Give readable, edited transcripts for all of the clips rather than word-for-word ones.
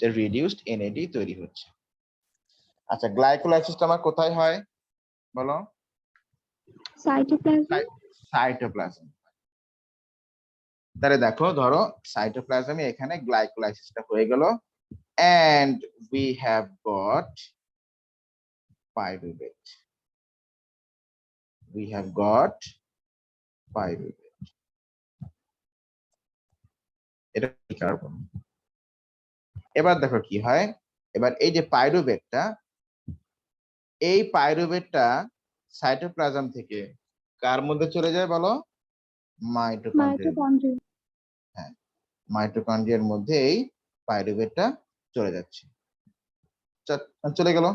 যে reduced NAD তৈরি হচ্ছে। আচ্ছা, গ্লাইকোলাইসিসটা আমার কোথায় হয় বলো? সাইটোপ্লাজম। তাহলে দেখো, ধরো সাইটোপ্লাজমে এখানে গ্লাইকোলাইসিসটা হয়ে গেল, and we have got pyruvate. We have got pyruvate. এটা কার্বন। এবার দেখো কি হয়, এবার এই যে পাইরুভেটটা, এই পাইরুভেটটা সাইটোপ্লাজম থেকে কার মধ্যে চলে যায় বলো? মাইটোকন্ড্রিয়া। হ্যাঁ, মাইটোকন্ড্রিয়ার মধ্যে এই পাইরুভেটটা চলে যাচ্ছে, চলে গেল।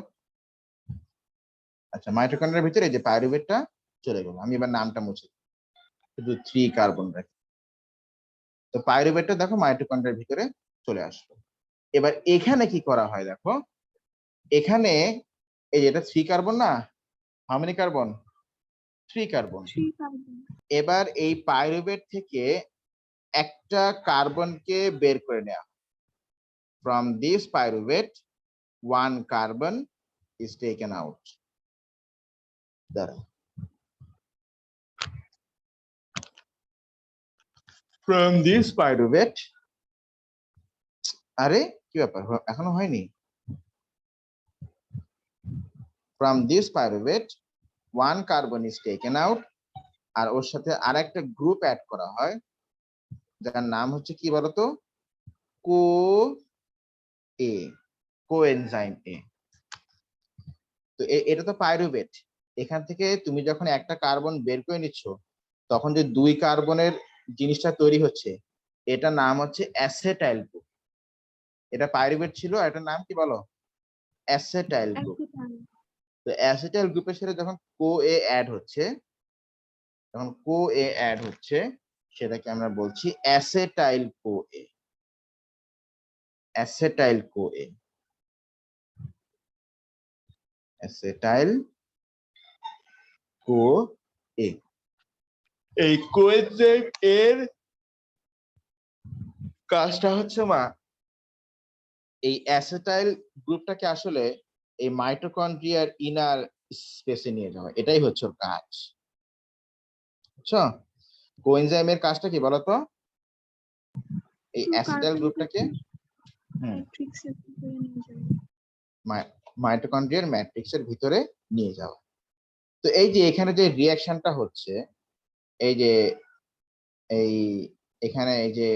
আচ্ছা, মাইটোকন্ড্রিয়ার ভিতরে যে পাইরুভেটটা চলে গেল। আমি এবার নামটা মুছে শুধু 3 কার্বন রাখি। তো পাইরুভেটটা দেখো মাইটোকন্ড্রিয়ার ভিতরে চলে আসলো। এবার এখানে কি করা হয় দেখো, এখানে এই যে এটা 3 কার্বন না, হাউ মেনি কার্বন? 3 কার্বন। এবার এই পাইরুভেট থেকে একটা কার্বনকে বের করে নেওয়া। From this pyruvate, 1 carbon is taken out. From this pyruvate, আরে কি ব্যাপার, এখনো হয়নি? From this pyruvate, 1 carbon is taken out, আর ওর সাথে আরেকটা গ্রুপ অ্যাড করা হয়, যার নাম হচ্ছে কি বলতো? কোএনজাইম এ। তো এটা তো পাইরুভেট। এখান থেকে তুমি যখন একটা কার্বন বের করে নিচ্ছ, তখন যে 2 কার্বনের জিনিসটা তৈরি হচ্ছে, এটা নাম হচ্ছে অ্যাসেটাইল গ্রুপ। এটা পাইরুভেট ছিল, আর এটার নাম কি বলো? অ্যাসেটাইল গ্রুপ। তো অ্যাসেটাইল গ্রুপের সাথে যখন CoA অ্যাড হচ্ছে, সেটাকে আমরা বলছি অ্যাসেটাইল CoA। অ্যাসেটাইল CoA, অ্যাসেটাইল CoA। এই কোএনজাইম এর কাজটা হচ্ছে এই অ্যাসেটাইল গ্রুপটাকে আসলে এই মাইটোকন্ড্রিয়ার ইনার স্পেসে নিয়ে যাওয়া, এটাই হচ্ছে ওর কাজ। বুঝছো? কোএনজাইমের কাজটা কি বলতো? এই অ্যাসেটাইল গ্রুপটাকে মাইটোকন্ড্রিয়ার ম্যাট্রিক্সের ভিতরে নিয়ে যাওয়া। তো এই যে এখানে যে রিঅ্যাকশনটা হচ্ছে, এই যে এখানে এই যে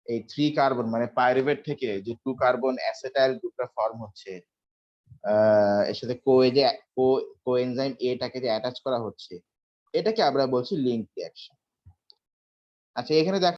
এই 3 কার্বন মানে পাইরুভেট থেকে যে 2 কার্বন অ্যাসেটাইল গ্রুপটা ফর্ম হচ্ছে, এর সাথে কোএনজাইম এটাকে যে অ্যাটাচ করা হচ্ছে, এটাকে আমরা বলছি লিঙ্ক রিঅ্যাকশন। আচ্ছা, এখানে দেখো